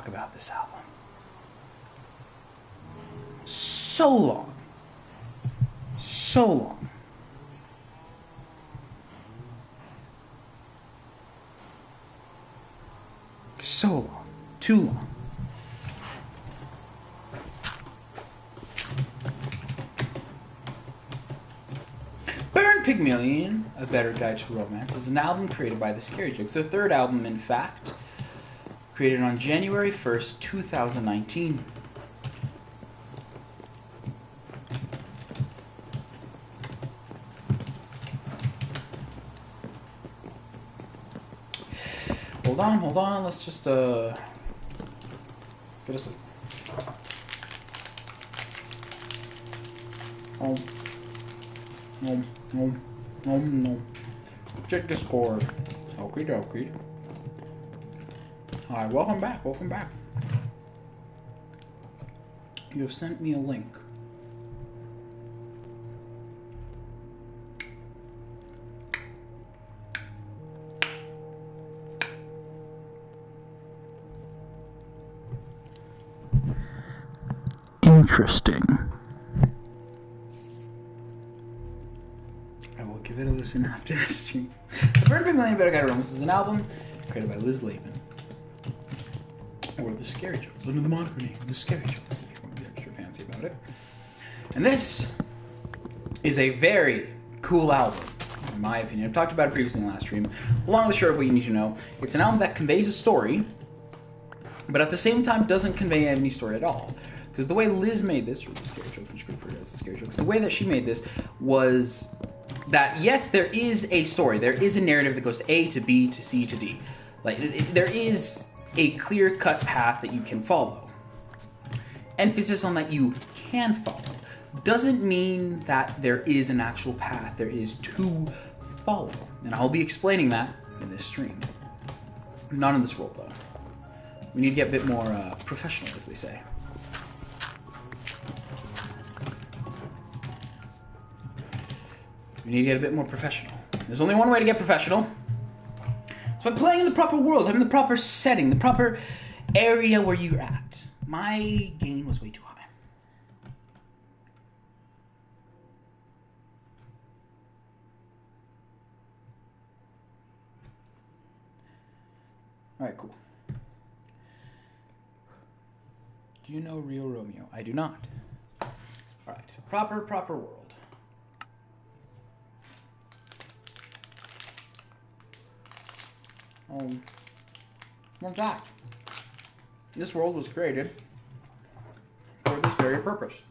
talk about this album. So long. So long. So long. Too long. Burn Pygmalion, A Better Guide to Romance, is an album created by the Scary Jokes. Their third album, in fact, created on January 1st, 2019. Hold on, let's just, get us no. Check Discord. Okie dokie. Hi, welcome back. You have sent me a link. Interesting. I will give it a listen after this stream. The Burn Pygmalion Better Guide to Romance is an album created by Liz Lavin, or The Scary Jokes, under the moniker name The Scary Jokes, if you want to be extra fancy about it. And this is a very cool album, in my opinion. I've talked about it previously in the last stream. Along with the short of what you need to know, it's an album that conveys a story, but at the same time doesn't convey any story at all. Because the way Liz made this, or The Scary Jokes, which we refer to as The Scary Jokes, the way that she made this was that, yes, there is a story. There is a narrative that goes to A, to B, to C, to D. There is a clear-cut path that you can follow. Emphasis on that you can follow doesn't mean that there is an actual path there is to follow. And I'll be explaining that in this stream. Not in this world, though. We need to get a bit more professional, as they say. We need to get a bit more professional. There's only one way to get professional. It's by playing in the proper world, having the proper setting, the proper area where you're at. My gain was way too high. Alright, cool. Do you know Rio Romeo? I do not. Alright, proper world. Fun fact. This world was created for this very purpose.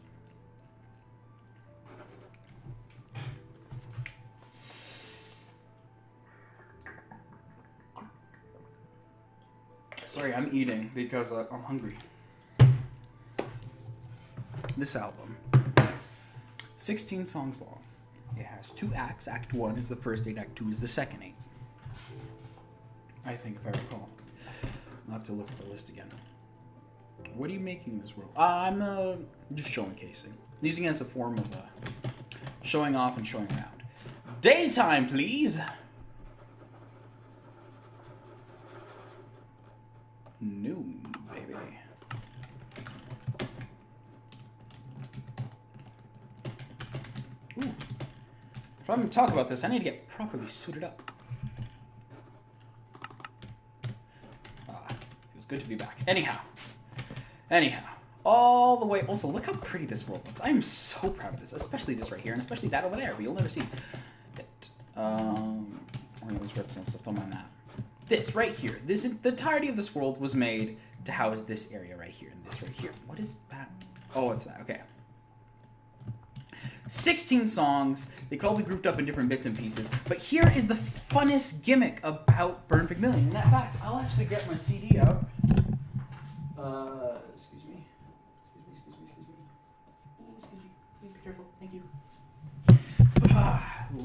Sorry, I'm eating because I'm hungry. This album, 16 songs long. It has 2 acts. Act 1 is the first 8, Act 2 is the second 8. I think, if I recall. I'll have to look at the list again. What are you making in this world? I'm just showcasing. Using it as a form of showing off and showing around. Daytime, please! Noon, baby. Ooh. If I'm going to talk about this, I need to get properly suited up. Good to be back. Anyhow, all the way. Also, look how pretty this world looks. I am so proud of this, especially this right here, and especially that over there. But you'll never see it. Or those redstone stuff. Don't mind that. This right here. The entirety of this world was made to house this area right here and this right here. What is that? Oh, it's that. Okay. 16 songs. They could all be grouped up in different bits and pieces. But here is the funnest gimmick about Burn Pygmalion. In fact, I'll actually get my CD out. Excuse me. Excuse me. Please be careful. Thank you.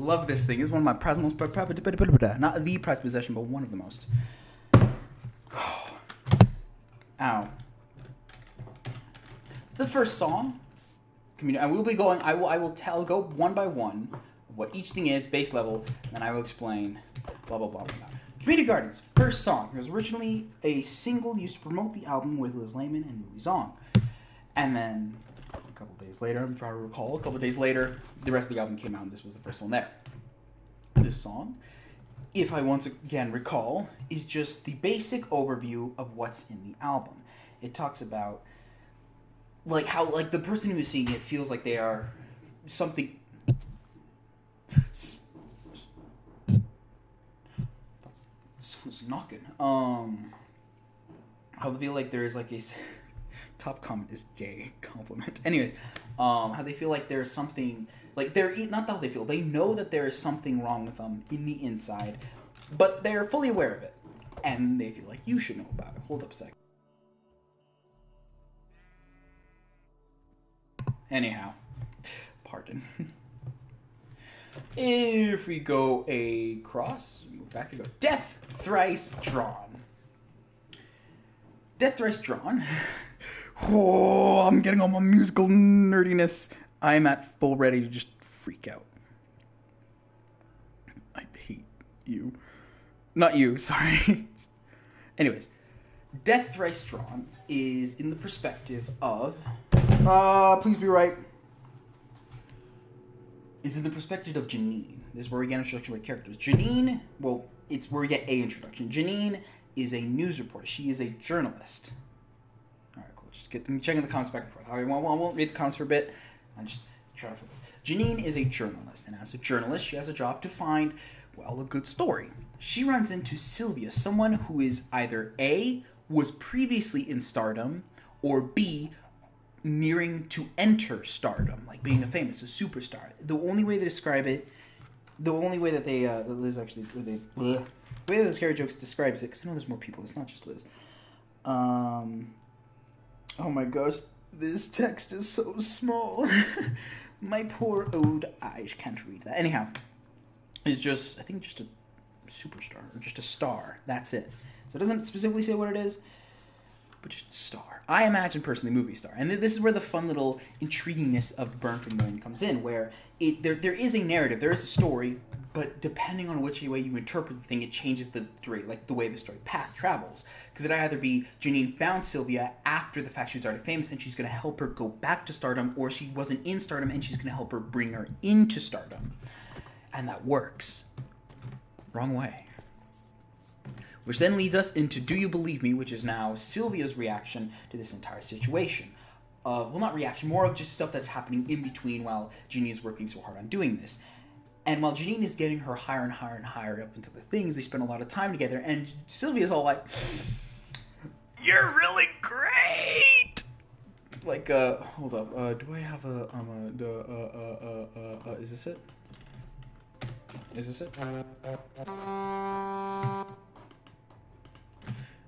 Love this thing. It's one of my most not the prized possession, but one of the most. Ow. The first song. I will be going. I will go one by one what each thing is, base level, and then I will explain. Blah blah blah blah. Community Gardens, first song. It was originally a single used to promote the album with Liz Layman and Louis Zong. And then a couple days later, I'm trying to recall, a couple days later, the rest of the album came out and this was the first one there. This song, if I once again recall, is just the basic overview of what's in the album. It talks about like how like the person who is singing it feels like they are something. That's knocking. How they feel like there is like a top comment is gay compliment. Anyways, how they feel like there is something. Like, they're not how they feel. They know that there is something wrong with them in the inside, but they're fully aware of it. And they feel like you should know about it. Hold up a second. Anyhow. Pardon. If we go across, move back and go. Death Thrice Drawn. Death Thrice Drawn. Oh, I'm getting all my musical nerdiness. I'm at full ready to just freak out. I hate you. Not you, sorry. Anyways, Death Thrice Drawn is in the perspective of... please be right. It's in the perspective of Janine. This is where we get an introduction with characters. Janine, well, it's where we get a introduction. Janine is a news reporter. She is a journalist. Alright, cool. Just checking the comments back and forth. I won't read the comments for a bit. I'm just trying to focus. Janine is a journalist, and as a journalist, she has a job to find, well, a good story. She runs into Sylvia, someone who is either A, was previously in stardom, or B, nearing to enter stardom, like being a superstar. The only way they describe it, the only way that they, Liz actually, the way that the Scary Jokes describes it, because I know there's more people, it's not just Liz. Oh my gosh. This text is so small. My poor old eyes can't read that. Anyhow, it's just, I think just a superstar, or just a star. That's it. So it doesn't specifically say what it is, but just star. I imagine personally movie star. And this is where the fun little intriguingness of Burn Pygmalion comes in, where there is a narrative, there is a story, but depending on which way you interpret the thing, it changes the way the story path travels. Because it'd either be Janine found Sylvia after the fact she was already famous and she's going to help her go back to stardom, or she wasn't in stardom and she's going to help her bring her into stardom. And that works. Wrong way. Which then leads us into Do You Believe Me, which is now Sylvia's reaction to this entire situation. Well, not reaction, more of just stuff that's happening in between while Janine is working so hard on doing this. And while Janine is getting her higher and higher and higher up into the things, they spend a lot of time together, and Sylvia's all like, "You're really great!" Like, hold up, do I have is this it? Is this it?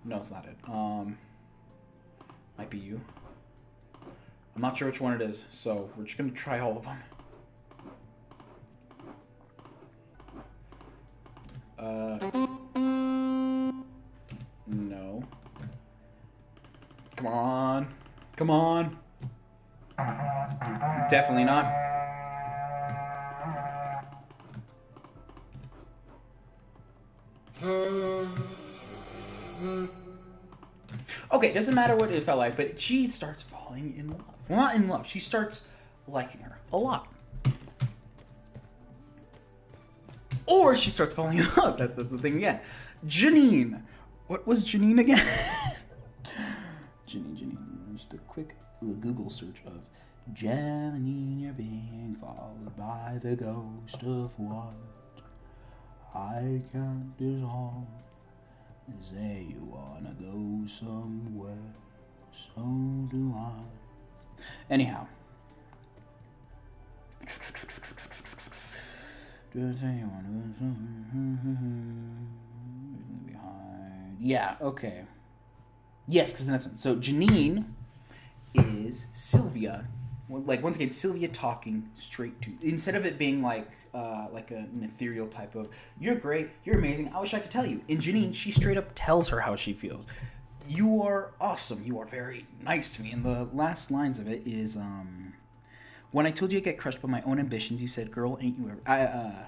No, it's not it. Might be you. I'm not sure which one it is, so we're just gonna try all of them. No. Come on. Come on. Definitely not. Okay, doesn't matter what it felt like, but she starts falling in love. Well, not in love. She starts liking her a lot. Or she starts falling in love. That's the thing again. Janine. What was Janine again? Janine. Just a quick Google search of Janine, you're being followed by the ghost of what I can't dissolve. Say you wanna go somewhere, so do I. Anyhow. Yeah, okay. Yes, because the next one. So Janine is Sylvia. Like, once again, Sylvia talking straight to... Instead of it being like an ethereal type of, "You're great, you're amazing, I wish I could tell you." In Janine, she straight up tells her how she feels. "You are awesome, you are very nice to me." And the last lines of it is, "When I told you I get crushed by my own ambitions, you said, 'Girl, ain't you ever..."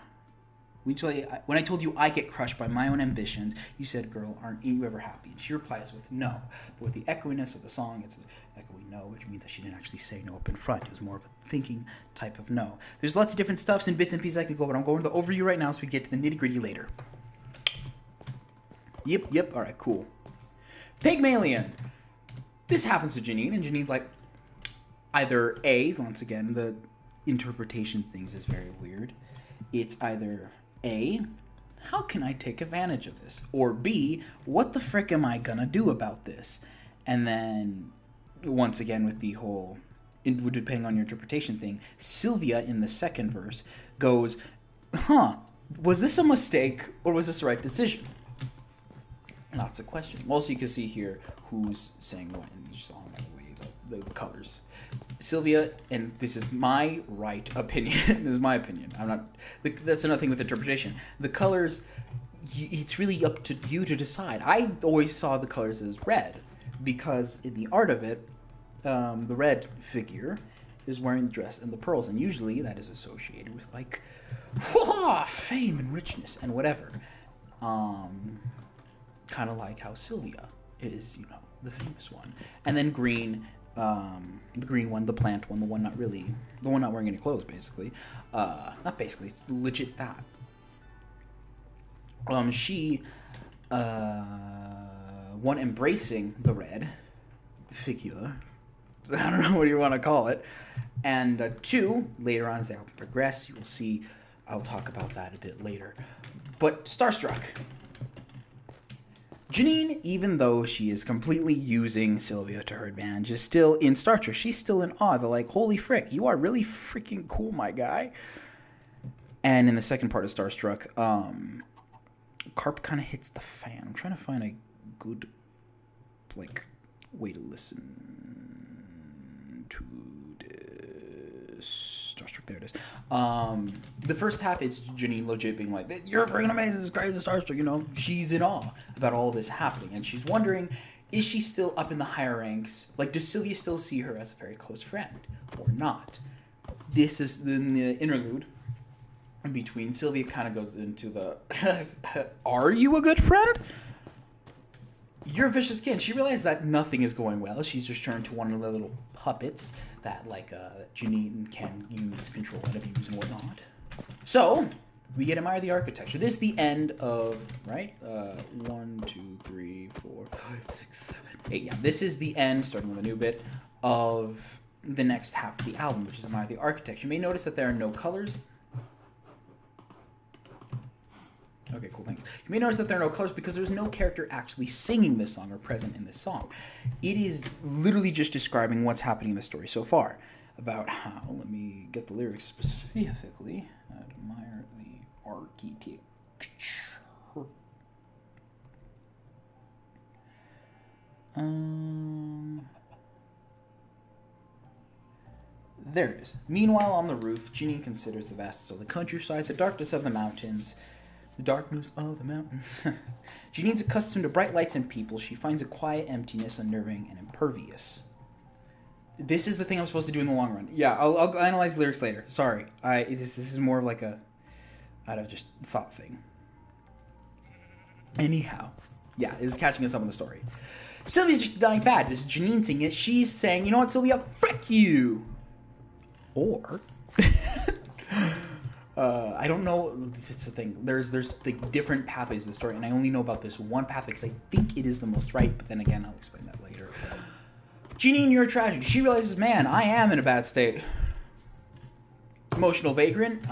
When I told you I get crushed by my own ambitions, you said, girl, aren't you ever happy? And she replies with no. But with the echoiness of the song, it's an echoey no, which means that she didn't actually say no up in front. It was more of a thinking type of no. There's lots of different stuffs and bits and pieces I could go, but I'm going to the overview right now so we get to the nitty-gritty later. Yep, alright, cool. Pygmalion. This happens to Janine, and Janine's like, either A, once again, the interpretation things is very weird. It's either A, how can I take advantage of this? Or B, what the frick am I gonna do about this? And then, once again, with the whole, depending on your interpretation thing, Sylvia in the second verse goes, was this a mistake or was this the right decision? Lots of questions. Also, you can see here who's saying what in each song, by the way, the colors. Sylvia, and this is my right opinion. This is my opinion. That's another thing with interpretation. The colors, it's really up to you to decide. I always saw the colors as red because in the art of it, the red figure is wearing the dress and the pearls, and usually that is associated with like fame and richness and whatever. Kind of like how Sylvia is, the famous one. And then green, the green one, the plant one, the one not wearing any clothes, basically. Not basically, it's legit that. She, one embracing the red figure, I don't know what you want to call it, and two, later on as the album progresses, you will see, I'll talk about that a bit later. But Starstruck. Janine, even though she is completely using Sylvia to her advantage, is still in Starstruck. She's still in awe. They're like, holy frick, you are really freaking cool, my guy. And in the second part of Starstruck, Carp kind of hits the fan. I'm trying to find a good, way to listen to this. Starstruck, there it is. The first half is Janine legit being like, you're freaking amazing, this is crazy, Starstruck, she's in awe about all this happening, and she's wondering, is she still up in the higher ranks? Does Sylvia still see her as a very close friend, or not? This is the interlude in between. Sylvia kind of goes into the, are you a good friend? You're a vicious kid. She realizes that nothing is going well. She's just turned to one of the little puppets that Janine can use, control, and abuse and whatnot. So, we get Admire the Architecture. This is the end of, right? 1, 2, 3, 4, 5, 6, 7, 8. Yeah, this is the end, starting with a new bit, of the next half of the album, which is Admire the Architecture. You may notice that there are no colors. Okay, cool, thanks. You may notice that there are no colors because there's no character actually singing this song or present in this song. It is literally just describing what's happening in the story so far. About how, let me get the lyrics specifically. Admire the architecture. There it is. Meanwhile, on the roof, Janine considers the vastness of the countryside, the darkness of the mountains. The darkness of the mountains. Janine's accustomed to bright lights and people. She finds a quiet emptiness unnerving and impervious. This is the thing I'm supposed to do in the long run. Yeah, I'll analyze the lyrics later. Sorry. This is more of like a out of just thought thing. Anyhow. Yeah, this is catching us up on the story. Sylvia's just dying bad. This is Janine singing it. She's saying, you know what, Sylvia? Frick you! Or... I don't know. It's the thing. There's different pathways in the story, and I only know about this one pathway because I think it is the most right. But then again, I'll explain that later. Janine, you're a tragedy. She realizes, man, I am in a bad state. Emotional vagrant.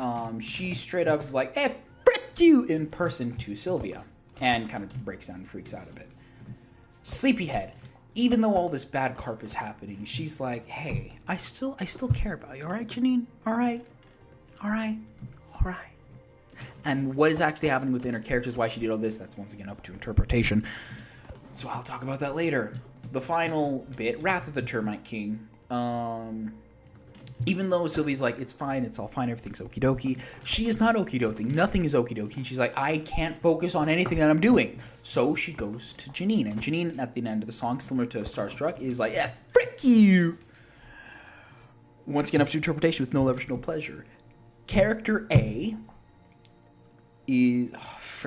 She straight up is like, "Hey, frick you!" in person to Sylvia, and kind of breaks down and freaks out a bit. Sleepyhead. Even though all this bad carp is happening, she's like, "Hey, I still care about you. All right, Janine. All right. And what is actually happening within her characters, why she did all this, that's once again up to interpretation. So I'll talk about that later. The final bit, Wrath of the Termite King. Even though Sylvie's like, it's fine, it's all fine, everything's okie dokie, she is not okie dokie. Nothing is okie dokie. She's like, I can't focus on anything that I'm doing. So she goes to Janine. And Janine, at the end of the song, similar to Starstruck, is like, frick you! Once again, up to interpretation with no leverage, no pleasure. Character A is...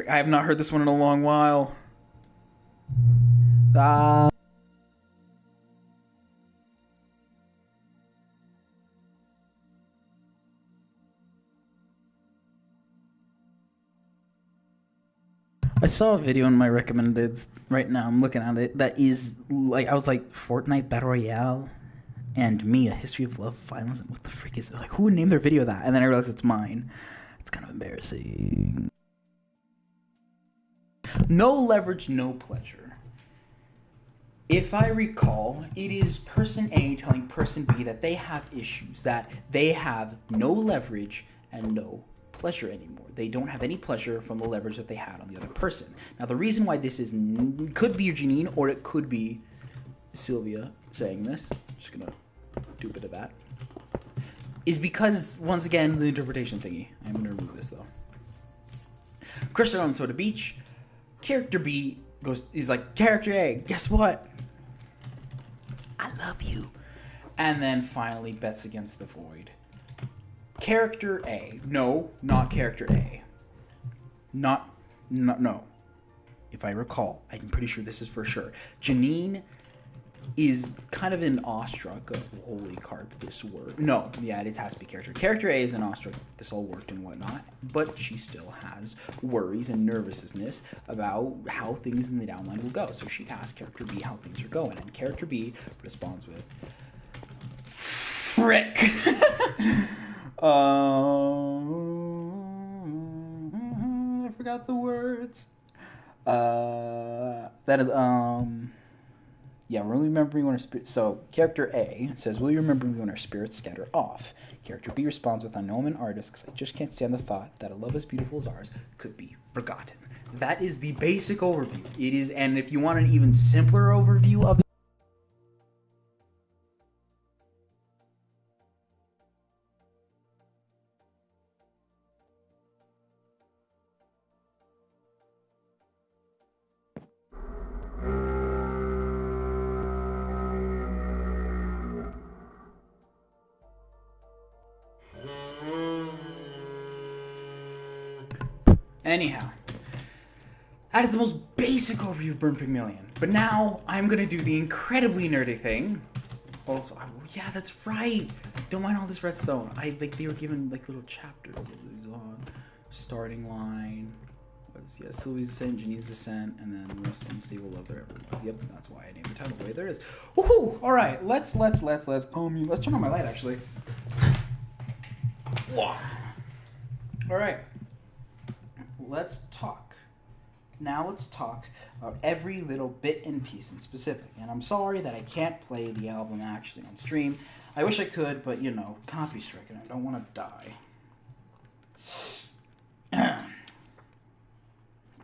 I have not heard this one in a long while. I saw a video in my recommended right now. I'm looking at it. That is like, I was like, Fortnite Battle Royale and Me, A History of Love, Violence. And what the frick is it? Like, who would name their video that? And then I realized it's mine. It's kind of embarrassing. No leverage, no pleasure. If I recall, it is person A telling person B that they have issues, that they have no leverage and no pleasure anymore. They don't have any pleasure from the leverage that they had on the other person. Now, the reason why this is could be Janine or it could be Sylvia saying this, I'm just gonna do a bit of that, is because, once again, the interpretation thingy. I'm gonna remove this though. Kristen on Soda Beach. Character B he's like, character A, guess what? I love you. And then finally bets against the void. Character A. No, not character A. No. If I recall, I'm pretty sure this is for sure. Janine is kind of in awestruck of, holy carp, this worked. No, yeah, it has to be character. Character A is in awestruck, this all worked and whatnot, but she still has worries and nervousness about how things in the downline will go. So she asks character B how things are going, and character B responds with, frick. I forgot the words. Yeah, will you remember me when our spirit... So, character A says, will you remember me when our spirits scatter off? Character B responds with, I know I'm an artist because I just can't stand the thought that a love as beautiful as ours could be forgotten. That is the basic overview. It is, and if you want an even simpler overview of it, anyhow, that is the most basic overview of Burn Pygmalion. But now I'm gonna do the incredibly nerdy thing. Also, yeah, that's right. Don't mind all this redstone. They were given like little chapters. It was on starting line. Sylvie's Ascent, Janine's Ascent, and then the rest unstable love there ever was. Yep, that's why I named the title the way there is. Woohoo! All right, let's turn on my light actually. Whoa. All right. Let's talk. Now let's talk about every little bit and piece in specific. And I'm sorry that I can't play the album actually on stream. I wish I could, but copy strike, and I don't want to die.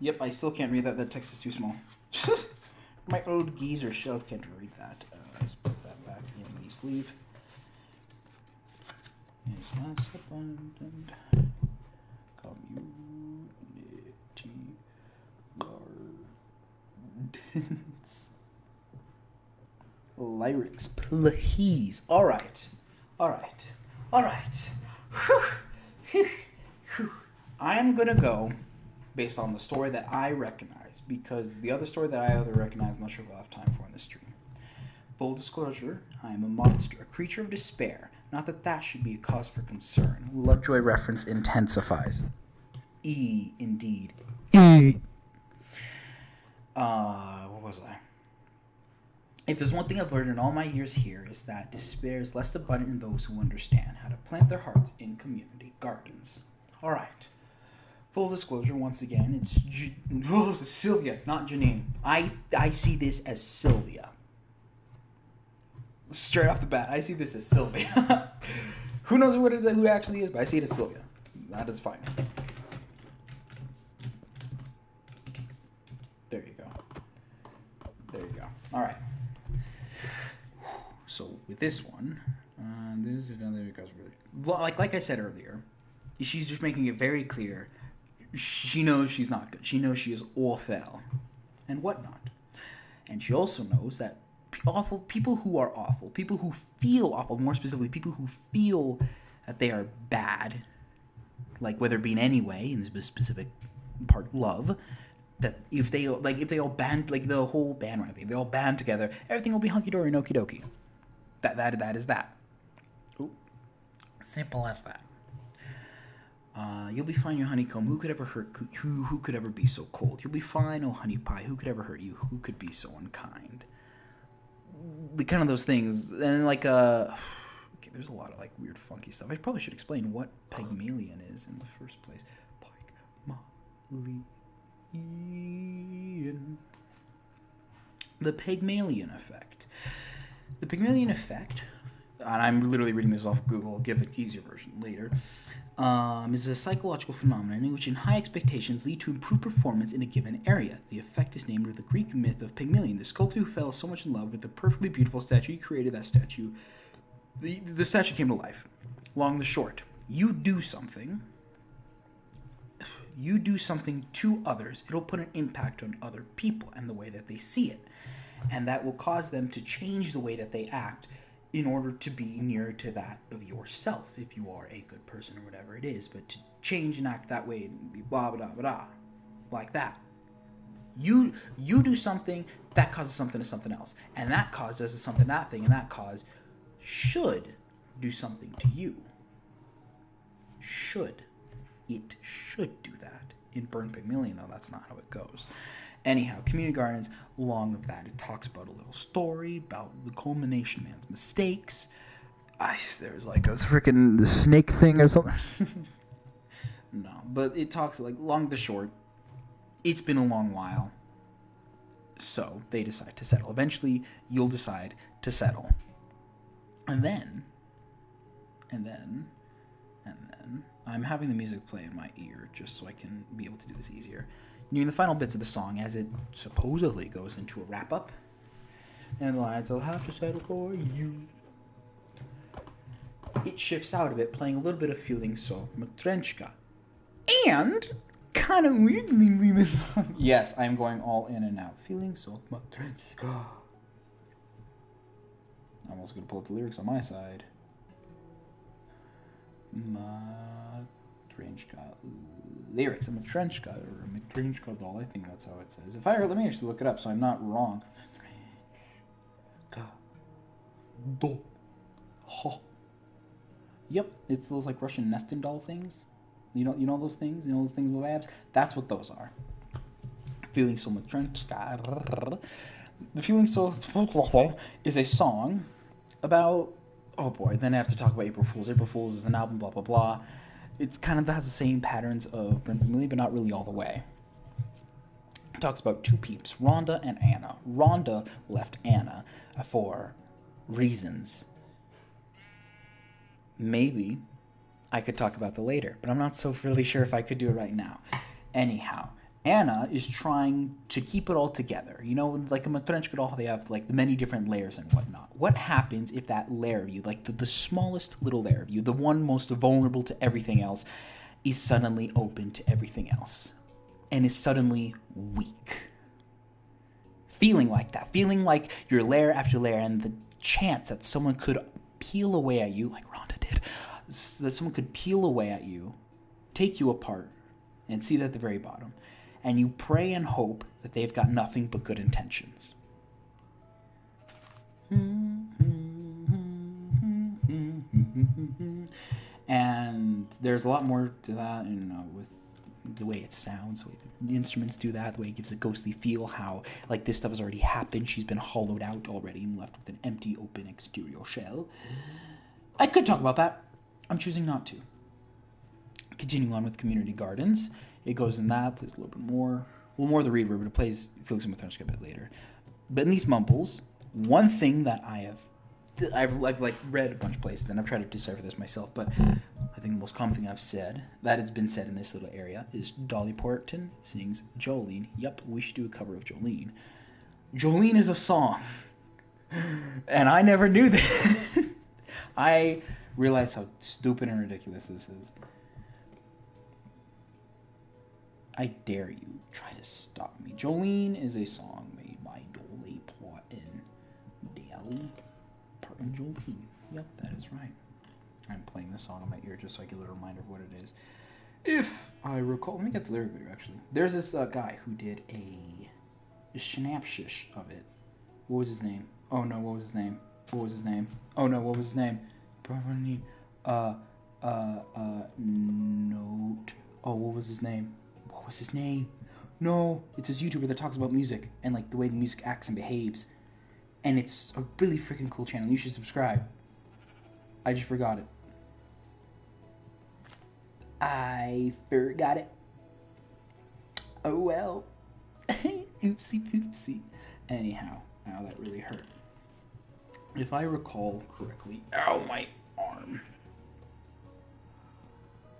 Yep, I still can't read that. That text is too small. My old geezer shelf can't read that. Let's put that back in the sleeve. Is less abundant. Community gardens. Lyrics, please. All right. I am gonna go based on the story that I recognize, because the other story that I recognize, I'm not sure if I'll have time for in this stream. Full disclosure, I am a monster, a creature of despair. Not that that should be a cause for concern. Lovejoy reference intensifies. Indeed. What was I? If there's one thing I've learned in all my years here, is that despair is less abundant in those who understand how to plant their hearts in community gardens. All right. Full disclosure, once again, it's Sylvia, not Janine. I see this as Sylvia. Straight off the bat, I see this as Sylvia. Who knows who it actually is, but I see it as Sylvia. That is fine. There you go. All right. So with this one, this is another because like I said earlier, she's just making it very clear. She knows she's not good. She knows she is awful and whatnot, and she also knows that people who are awful, people who feel awful, more specifically, people who feel that they are bad, like whether it be in any way, in this specific part, love, that if they all band, like the whole band, right? If they all band together, everything will be hunky dory and okie dokie. That is that. Ooh. Simple as that. You'll be fine, your honeycomb. Who could ever hurt? Who could ever be so cold? You'll be fine, oh honey pie. Who could ever hurt you? Who could be so unkind? The kind of those things, and like okay, there's a lot of like weird, funky stuff. I probably should explain what Pygmalion is in the first place. Pygmalion. The Pygmalion effect. The Pygmalion effect, and I'm literally reading this off Google. I'll give an easier version later. Is a psychological phenomenon in which high expectations lead to improved performance in a given area. The effect is named with the Greek myth of Pygmalion, the sculptor who fell so much in love with the perfectly beautiful statue he created. That statue, the statue came to life. Long the short, you do something to others, it'll put an impact on other people and the way that they see it, and that will cause them to change the way that they act in order to be nearer to that of yourself, if you are a good person or whatever it is. But to change and act that way and be blah blah blah blah, like that. You do something that causes something to something else, and that cause does something to that thing, and that cause should do something to you. It should do that. In Burn Pygmalion, though, that's not how it goes. Anyhow, Community Gardens, along with that, it talks about a little story about the culmination of man's mistakes. There's like a freaking snake thing or something. No, but it talks like long the short. It's been a long while, so they decide to settle. Eventually, you'll decide to settle, and then, I'm having the music play in my ear just so I can be able to do this easier. Nearing the final bits of the song, as it supposedly goes into a wrap-up, and the lines, I'll have to settle for you. It shifts out of it, playing a little bit of Feeling So Matrenchka. And, kind of weirdly, yes, I'm going all in and out. Feeling So Matrenchka. I'm also going to pull up the lyrics on my side. Matrenchka lyrics. A Matrenchka or a Matrenchka doll. I think that's how it says. Let me actually look it up so I'm not wrong. Matrenchka doll. Ha. Yep, it's those like Russian nesting doll things. You know those things. You know those things with abs. That's what those are. Feeling So Matrenchka. The Feeling So is a song about. Oh boy, then I have to talk about April Fools. April Fools is an album, blah, blah, blah. It's kind of has the same patterns of Burn Pygmalion, but not really all the way. It talks about two peeps, Rhonda and Anna. Rhonda left Anna for reasons. Maybe I could talk about that later, but I'm not so really sure if I could do it right now. Anyhow, Anna is trying to keep it all together. You know, like a Matrenchka doll, they have like the many different layers and whatnot. What happens if that layer of you, like the smallest little layer of you, the one most vulnerable to everything else, is suddenly open to everything else and is suddenly weak? Feeling like that, feeling like you're layer after layer, and the chance that someone could peel away at you, like Rhonda did, that someone could peel away at you, take you apart, and see that at the very bottom. And you pray and hope that they've got nothing but good intentions. And there's a lot more to that, with the way it sounds, the way the instruments do that, the way it gives a ghostly feel, how, like, this stuff has already happened, she's been hollowed out already and left with an empty, open exterior shell. I could talk about that. I'm choosing not to. Continuing on with Community Gardens, it goes in that, plays a little bit more. Well, more the read word, but it plays Felix and Matrenchka a bit later. But in these mumbles, one thing that I've like read a bunch of places, and I've tried to decipher this myself, but I think the most common thing I've said, that has been said in this little area, is Dolly Parton sings Jolene. Yep, we should do a cover of Jolene. Jolene is a song. And I never knew that. I realized how stupid and ridiculous this is. I dare you, try to stop me. Jolene is a song made by Dolly Parton. Dolly Parton Jolene. Yep, that is right. I'm playing this song in my ear just so I get a little reminder of what it is. If I recall, let me get the lyric video actually. There's this guy who did a snapshish of it. What was his name? Oh no, what was his name? What was his name? Oh no, what was his name? Note. Oh, what was his name? What was his name? No, it's this YouTuber that talks about music and like the way the music acts and behaves. And it's a really freaking cool channel. You should subscribe. I just forgot it. I forgot it. Oh well. Oopsie poopsie. Anyhow, now that really hurt. If I recall correctly, ow, my arm.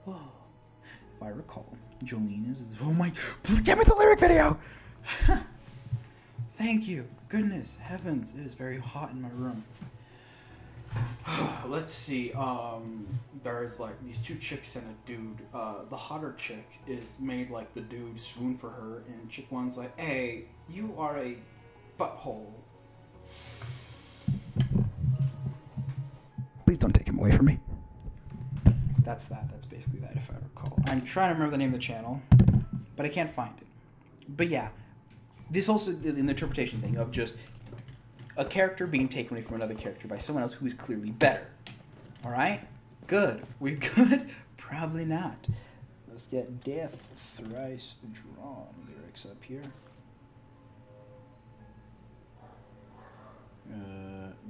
Whoa. If I recall, Jolene is. Oh my! Get me the lyric video. Thank you. Goodness heavens, it is very hot in my room. Let's see. There's like these two chicks and a dude. The hotter chick is made like the dude swoon for her, and chick one's like, "Hey, you are a butthole. Please don't take him away from me." That's that. That's basically that, if I recall. I'm trying to remember the name of the channel, but I can't find it. But yeah, this also in the interpretation thing of just a character being taken away from another character by someone else who is clearly better. All right? Good. We good? Probably not. Let's get Death Thrice Drawn lyrics up here.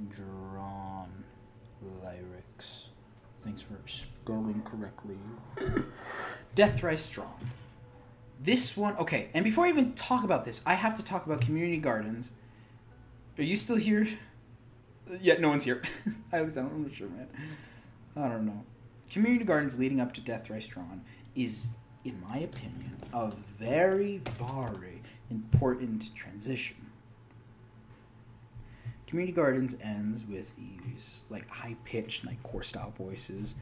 Drawn lyrics. Thanks for spelling correctly. Death Thrice Drawn. This one, okay, and before I even talk about this, I have to talk about community gardens. Are you still here? Yeah, no one's here. I'm not sure, man. I don't know. Community gardens leading up to Death Thrice Drawn is, in my opinion, a very, very important transition. Community Gardens ends with these like high-pitched, like core-style voices.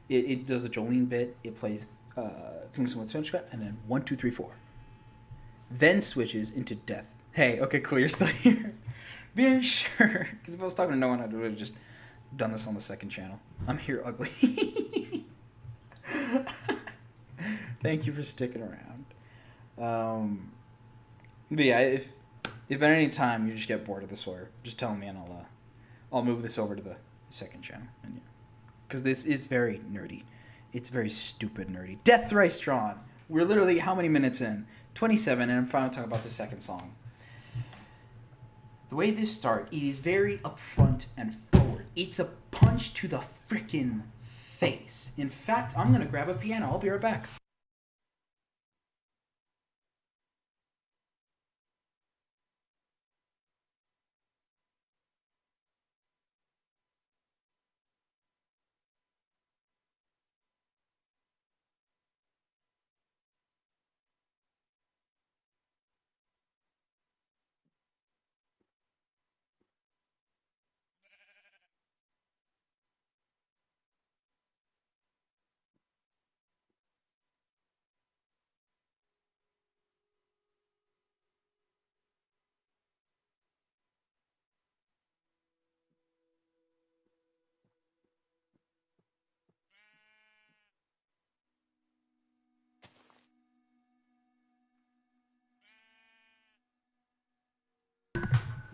It does a Jolene bit. It plays things with Svenska, and then 1, 2, 3, 4. Then switches into Death. Hey, okay, cool, you're still here. Being sure, because if I was talking to no one, I would have just done this on the second channel. I'm here, ugly. Thank you for sticking around. But yeah, if at any time you just get bored of the Sawyer, just tell me and I'll move this over to the second channel. And yeah, because this is very nerdy. It's very stupid nerdy. Death Thrice Drawn. We're literally how many minutes in? 27, and I'm finally talking about the second song. The way this starts, it is very upfront and forward. It's a punch to the frickin' face. In fact, I'm gonna grab a piano. I'll be right back.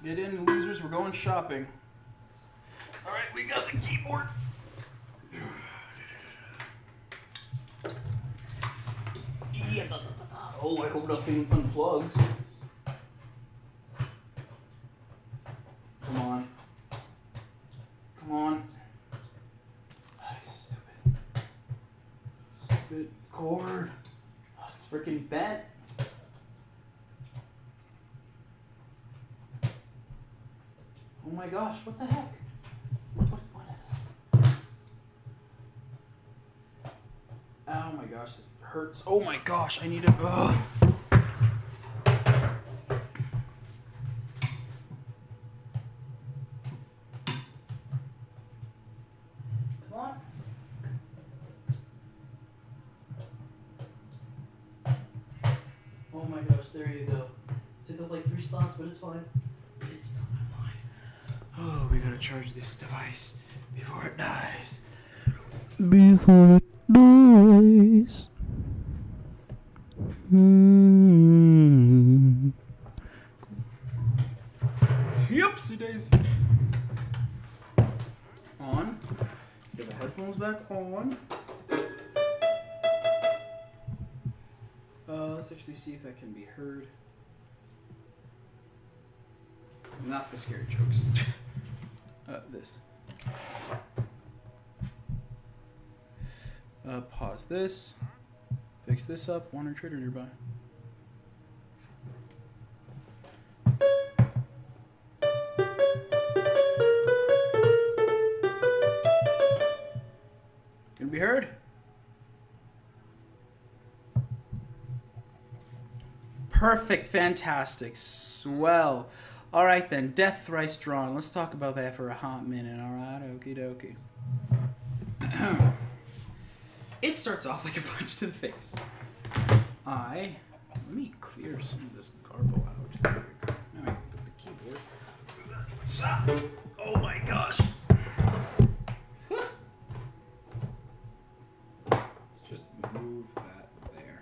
Get in, losers. We're going shopping. All right, we got the keyboard. Yeah. Oh, I hope nothing unplugs. Come on. Come on. Stupid. Stupid cord. Oh, it's freaking bent. Oh my gosh, what the heck? What is this? Oh my gosh, this hurts. Oh my gosh, I need to. Ugh. Come on. Oh my gosh, there you go. Took up like 3 slots, but it's fine. It's not my line. Oh, we gotta charge this device before it dies. Before it dies. headphones back on. Let's actually see if that can be heard. Not the scary jokes. This. Pause this. Fix this up. Warner Trader nearby. Can it be heard? Perfect, fantastic, swell. All right then, Death Thrice Drawn. Let's talk about that for a hot minute. All right, okie dokie. It starts off like a punch to the face. Let me clear some of this garbo out. There we go. Now I can put the keyboard. Oh my gosh. Let's just move that there.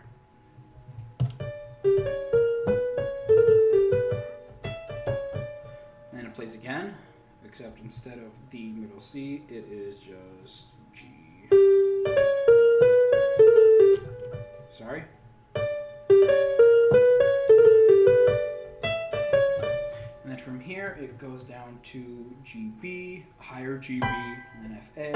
And it plays again, except instead of D middle C, it is just G. Sorry. And then from here, it goes down to GB, higher GB, and then FA.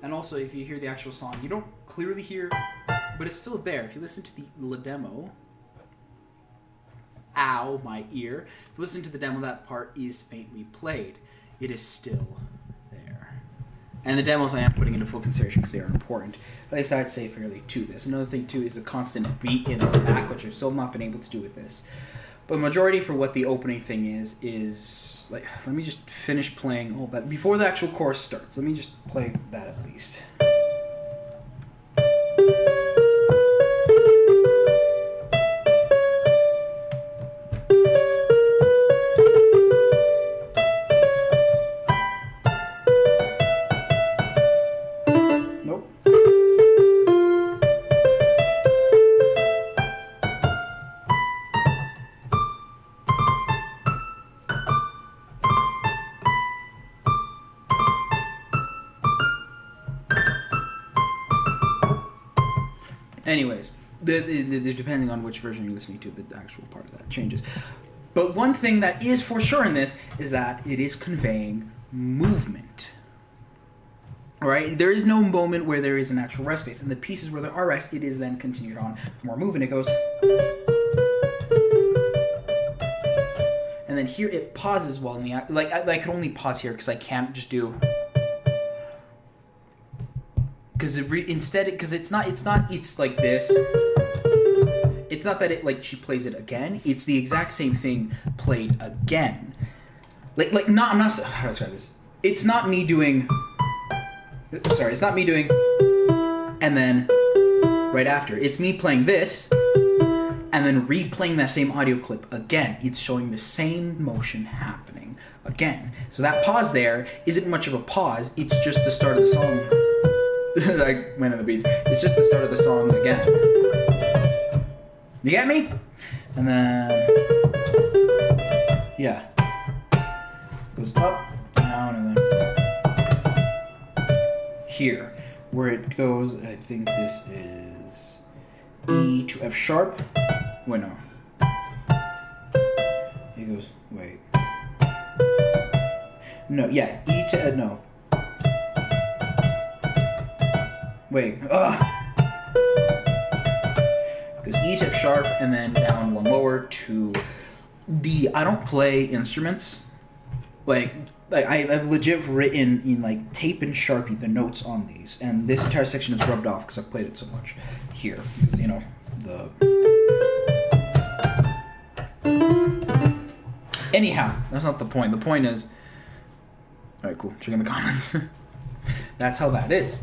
And also, if you hear the actual song, you don't clearly hear, but it's still there. If you listen to the demo, ow, my ear. If you listen to the demo, that part is faintly played. It is still there. And the demos I am putting into full consideration because they are important. At least I'd say fairly to this. Another thing too is the constant beat in the back, which I've still not been able to do with this. But the majority for what the opening thing is like, let me just finish playing all that before the actual chorus starts. Let me just play that at least. Anyways, depending on which version you're listening to, the actual part of that changes. But one thing that is for sure in this is that it is conveying movement. Alright? There is no moment where there is an actual rest space. And the pieces where there are rest, it is then continued on for more movement. It goes... And then here it pauses while in the... Like, I can only pause here because I can't just do... Because it's like this. It's not that it like she plays it again. It's the exact same thing played again. I'm not. How do I describe this? It's not me doing. Sorry, it's not me doing. And then right after, it's me playing this, and then replaying that same audio clip again. It's showing the same motion happening again. So that pause there isn't much of a pause. It's just the start of the song. I went in the beats. It's just the start of the song again. You get me? And then... Yeah. Goes up, down, and then... Here. Where it goes, I think this is... E to F sharp. Wait, no. It goes... Wait. No, yeah. E to... no. Wait, goes E to F sharp and then down one lower to D. I don't play instruments. I've legit written in like tape and Sharpie the notes on these, and this entire section is rubbed off because I've played it so much here. Because, you know, Anyhow, that's not the point. The point is... Alright, cool. Check in the comments. That's how that is.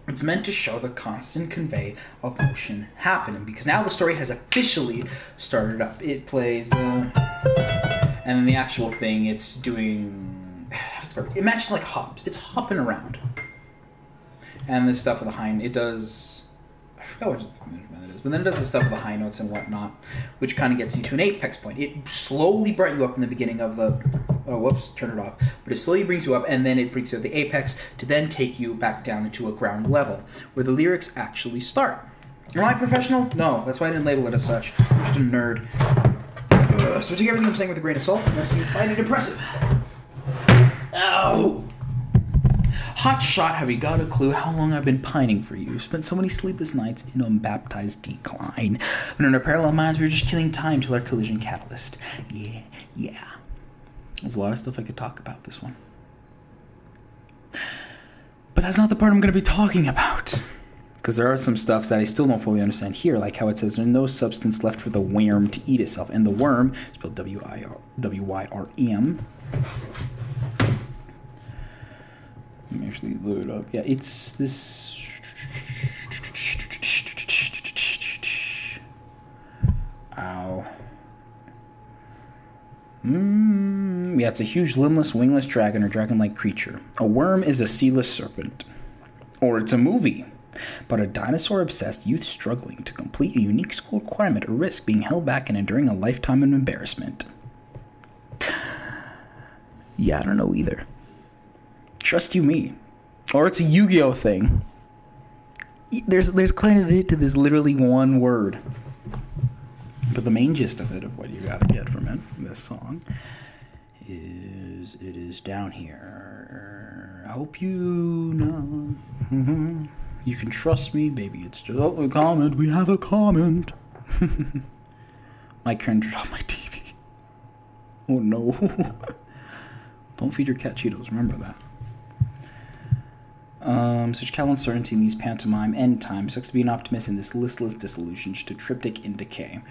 It's meant to show the constant convey of motion happening, because now the story has officially started up. It plays the... And then the actual thing, it's doing... Imagine like hops. It's hopping around. And this stuff behind, it does... I forgot what that is. But then it does the stuff with the high notes and whatnot, which kind of gets you to an apex point. It slowly brought you up in the beginning of the... Oh, whoops, turn it off. But it slowly brings you up, and then it brings you at the apex to then take you back down into a ground level, where the lyrics actually start. Am I professional? No, that's why I didn't label it as such. I'm just a nerd. So take everything I'm saying with a grain of salt, unless you find it impressive. Ow! Hot shot, have you got a clue how long I've been pining for you? Spent so many sleepless nights in unbaptized decline. But in our parallel minds, we were just killing time till our collision catalyst. Yeah. There's a lot of stuff I could talk about this one. But that's not the part I'm going to be talking about. Because there are some stuffs that I still don't fully understand here, like how it says there's no substance left for the worm to eat itself. And the worm, spelled W-Y-R-M. Let me actually load it up. Yeah, it's this... Ow. Yeah, it's a huge limbless, wingless dragon or dragon-like creature. A worm is a sealess serpent. Or it's a movie. But a dinosaur-obsessed youth struggling to complete a unique school requirement or risk being held back and enduring a lifetime of embarrassment. Yeah, I don't know either. Trust you me. Or it's a Yu-Gi-Oh thing. There's quite a bit to this literally one word. But the main gist of it, of what you gotta get from it, this song, is it is down here. I hope you know. You can trust me, baby. It's just a comment. We have a comment. My current turned off my TV. Oh no. Don't feed your cat Cheetos. Remember that. Such callow uncertainty in these pantomime end times sucks to be an optimist in this listless disillusion to triptych in decay.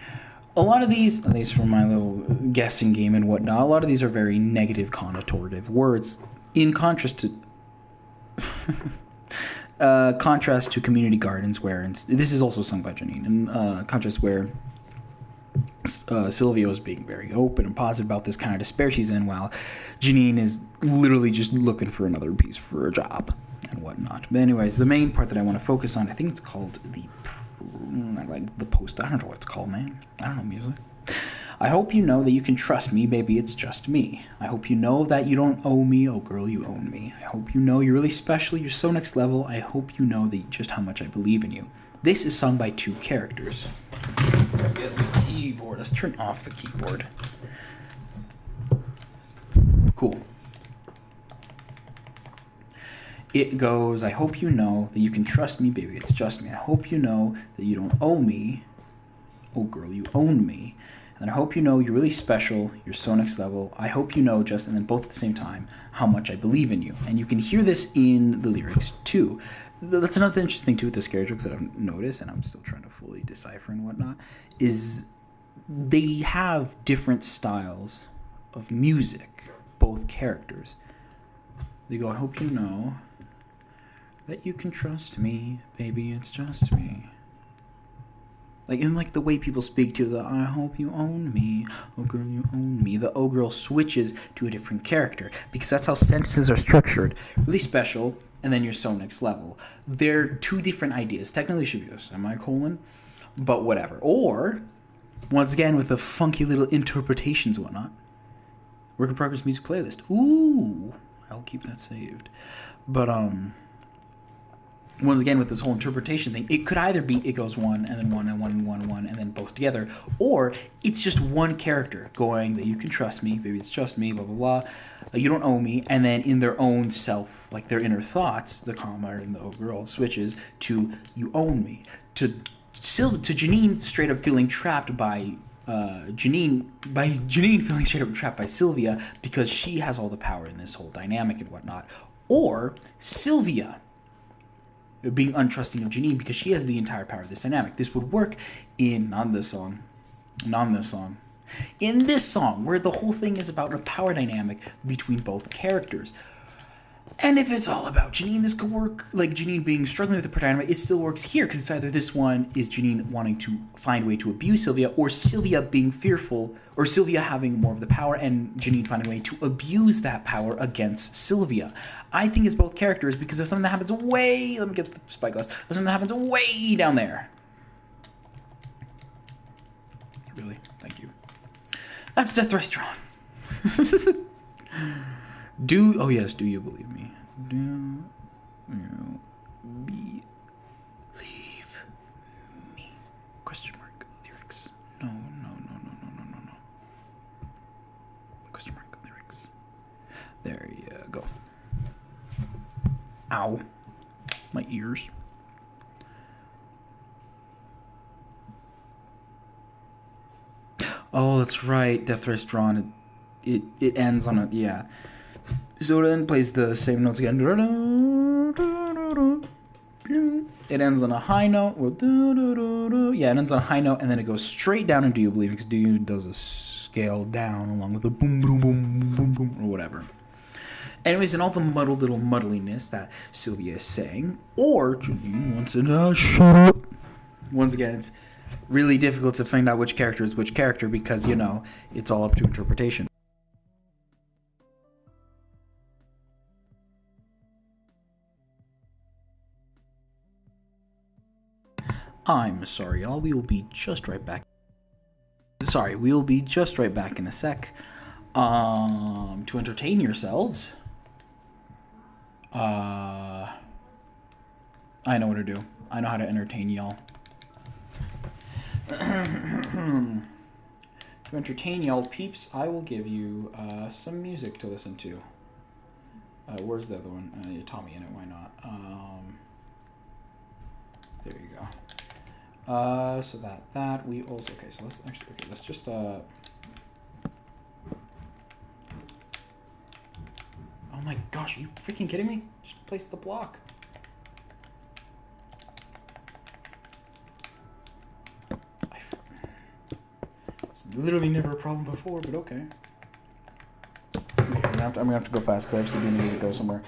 A lot of these, at least from my little guessing game and whatnot, a lot of these are very negative connotative words in contrast to Community Gardens, where this is also sung by Janine, in contrast where Sylvia is being very open and positive about this kind of despair she's in, while Janine is literally just looking for another piece for a job and whatnot. But anyways, the main part that I want to focus on, I think it's called the post. I don't know what it's called, man. I don't know music. I hope you know that you can trust me, baby, it's just me. I hope you know that you don't owe me, oh girl, you own me. I hope you know you're really special, you're so next level. I hope you know that just how much I believe in you. This is sung by two characters. Let's get the keyboard. Let's turn off the keyboard. Cool. It goes, I hope you know that you can trust me, baby, it's just me. I hope you know that you don't owe me, oh girl, you own me. And I hope you know you're really special, you're so next level. I hope you know just, and then both at the same time, how much I believe in you. And you can hear this in the lyrics too. That's another interesting thing too with the scare jokes that I've noticed, and I'm still trying to fully decipher and whatnot, is they have different styles of music, both characters. They go, I hope you know that you can trust me, baby, it's just me. Like, in like the way people speak to the I hope you own me, oh girl you own me, the oh girl switches to a different character, because that's how sentences are structured. Really special, and then you're so next level. They're two different ideas. Technically should be a semicolon, but whatever. Or, once again, with the funky little interpretations and whatnot, work in progress music playlist. Ooh, I'll keep that saved. But, once again, with this whole interpretation thing, it could either be it goes one, and then one, and one, and one, and one, and then both together, or it's just one character going that you can trust me, baby, it's just me, blah, blah, blah, you don't owe me, and then in their own self, like their inner thoughts, the comma and the oh girl switches to you own me. To Janine straight up feeling trapped by Janine feeling straight up trapped by Sylvia because she has all the power in this whole dynamic and whatnot. Or Sylvia being untrusting of Janine because she has the entire power of this dynamic. This would work in, not this song, in this song, where the whole thing is about a power dynamic between both characters. And if it's all about Janine, this could work, like Janine being struggling with the power dynamic, it still works here, because it's either this one is Janine wanting to find a way to abuse Sylvia, or Sylvia being fearful, or Sylvia having more of the power, and Janine finding a way to abuse that power against Sylvia. I think it's both characters, because there's something that happens way, let me get the spyglass, there's something that happens way down there, Really. Thank you. That's Death Restaurant. Oh yes, do you believe me? Do you believe me? Question mark lyrics. No. Question mark lyrics. There you go. Ow. My ears. Oh, that's right. Death Restaurant. It ends on a, yeah. So it then plays the same notes again. It ends on a high note. Yeah, it ends on a high note, and then it goes straight down in Do You Believe? Because Do You does a scale down along with a boom, boom, boom, boom, boom, or whatever. Anyways, in all the muddled little muddliness that Sylvia is saying, or Janine wants to shut up. Once again, it's really difficult to find out which character is which character because, you know, it's all up to interpretation. I'm sorry, y'all. We will be just right back. Sorry, we'll be just right back in a sec. To entertain yourselves. I know what to do. I know how to entertain y'all. To entertain y'all peeps, I will give you some music to listen to. Where's the other one? You taught me in it, why not? There you go. So that we also, okay, so let's actually, okay, let's just oh my gosh, are you freaking kidding me? Just place the block. It's literally never a problem before, but okay. I'm gonna have to go fast because I actually do need to go somewhere.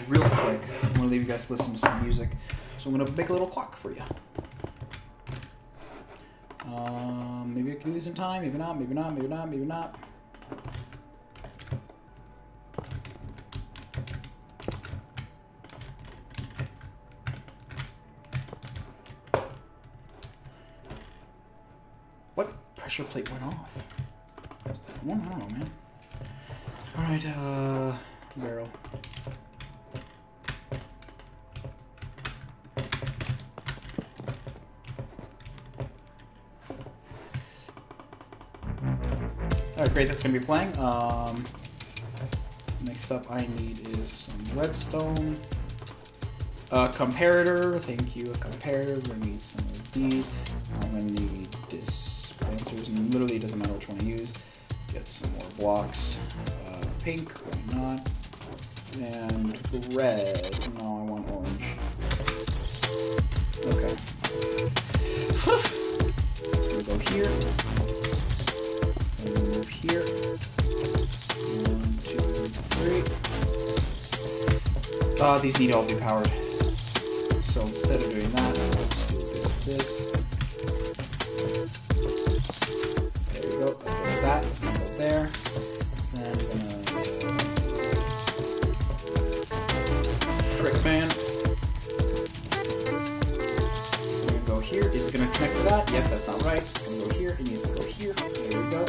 Real quick, I'm gonna leave you guys to listen to some music. So I'm gonna make a little clock for you. Maybe I can do this in time, maybe not. What pressure plate went off? Was that one? I don't know, man. Alright, barrel. Alright, great, that's going to be playing. Next up I need is some redstone. Comparator, thank you, a comparator. We're going to need some of these. I'm going to need dispensers, and literally it doesn't matter which one I use. Get some more blocks. Pink, why not? And red, no, I want orange. Okay. So we go here. Move here. 1, 2, 3. These need to all be powered. So instead of doing that, I'll just do this. There we go. There's that. It's gonna go there. Then I'm gonna frick man. We're gonna go here. Is it gonna connect to that? Yep, that's not right. It's gonna go here. It needs to go here. There we go.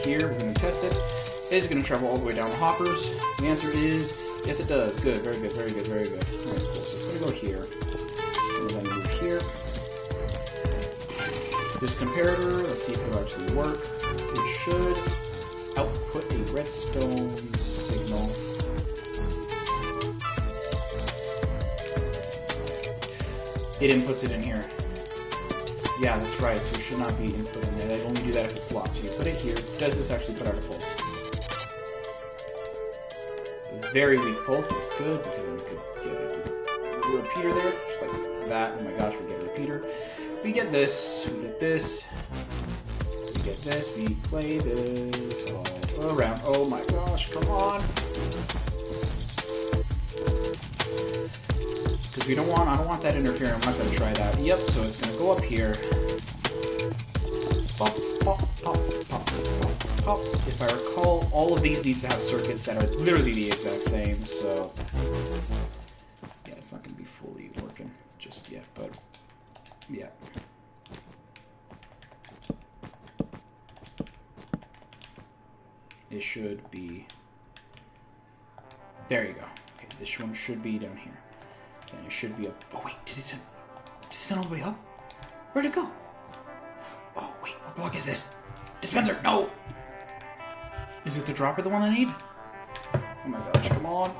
Here, we're going to test it. Is it going to travel all the way down the hoppers? The answer is yes, it does. Good, very good, very good, very good. All right, cool. So it's going to go here. We're going to move here. This comparator, let's see if it'll actually work. It should output a redstone signal. It inputs it in here. Yeah, that's right. So it should not be input in there. They only do that if it's locked. So you put it here. Does this actually put out a pulse? Very weak pulse. That's good because then we could get a repeater there, just like that. Oh my gosh, we get a repeater. We get this. We get this. We get this. We play this all around. Oh my gosh, come on. Because I don't want that interfering. I'm not going to try that. Yep, so it's going to go up here. Pop, pop, pop, pop, pop, top. If I recall, all of these need to have circuits that are literally the exact same, so... yeah, it's not going to be fully working just yet, but... yeah. It should be... there you go. Okay, this one should be down here. And it should be up... oh, wait, did it send all the way up? Where'd it go? Oh, wait, what block is this? Dispenser, no! Is it the dropper the one I need? Oh my gosh, come on.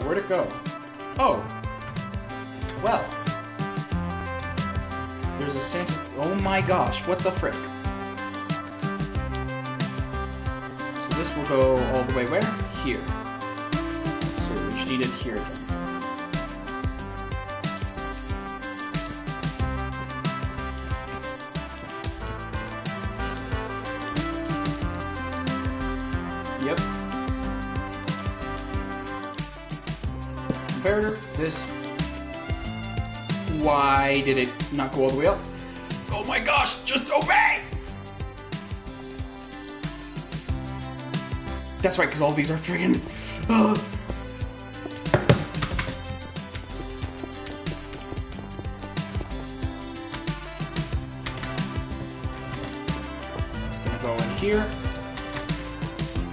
Where'd it go? Oh. Well. There's a Santa... oh my gosh, what the frick? So this will go all the way where? Here. So we just need it here again. Yep. Comparator, this. Why did it not go all the way up? Oh my gosh, just obey! That's right, because all these are friggin'... It's gonna go in here.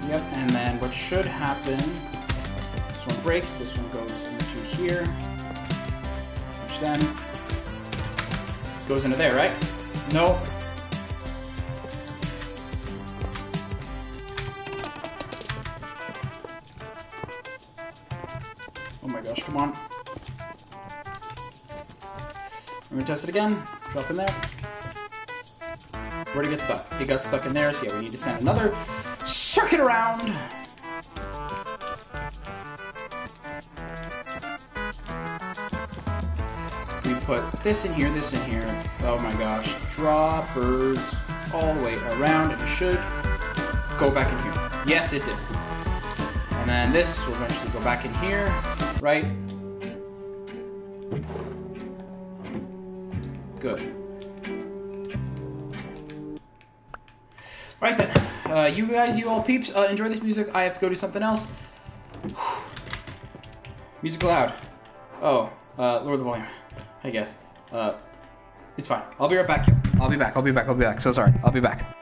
Yep, and then what should happen... this one breaks, this one goes into here. Which then... goes into there, right? No. Oh my gosh, come on. I'm gonna test it again. Drop in there. Where'd it get stuck? It got stuck in there, so yeah, we need to send another circuit around. We put this in here, this in here. Oh my gosh. Droppers all the way around, and it should go back in here. Yes, it did. And then this will eventually go back in here, right? Good. Right then. You guys, you all peeps, enjoy this music. I have to go do something else. Music loud. Oh, lower the volume, I guess. It's fine. I'll be right back. I'll be back. So sorry. I'll be back.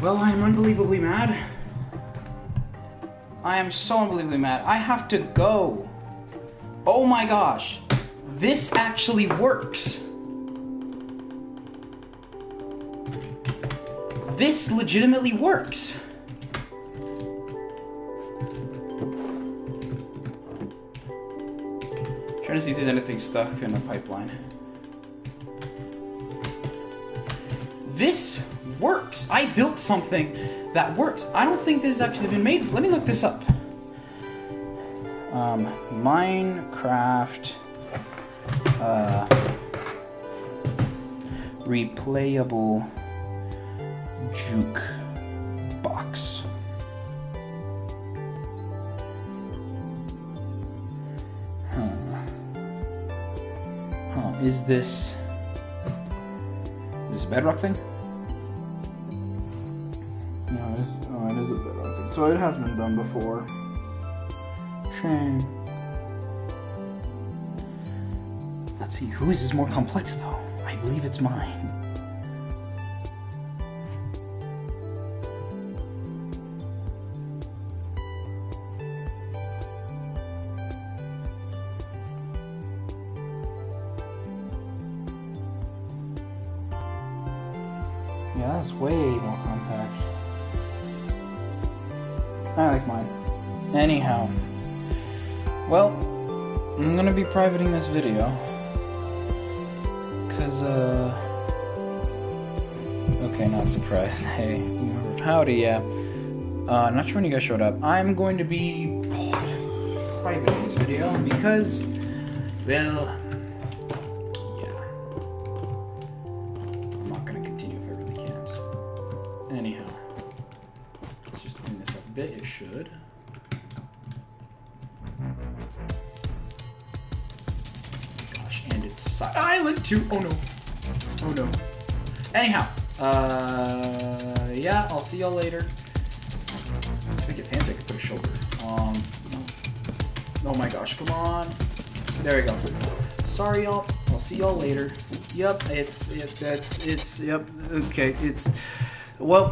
Well, I am unbelievably mad. I am so unbelievably mad. I have to go. Oh my gosh. This actually works. This legitimately works. Trying to see if there's anything stuck in the pipeline. This works. I built something that works. I don't think this has actually been made. Let me look this up. Minecraft replayable jukebox. Is this a bedrock thing? No, it is a bedrock thing. So it has been done before. Shame. Let's see, who is this more complex though? I believe it's mine. Yeah, that's way more compact. I like mine. Anyhow. Well, I'm gonna be privating this video. Cause, okay, not surprised. Hey, howdy, yeah. Not sure when you guys showed up. I'm going to be privating this video because, well, yeah. I'm not gonna continue if I really can't. Anyhow. Let's just clean this up a bit. It should. Gosh, and it's silent too. Oh no. Oh no. Anyhow, yeah, I'll see y'all later. To make it fancy, I could put a shoulder. Oh my gosh, come on. There we go. Sorry, y'all. I'll see y'all later. Yep, yep, okay, it's, well,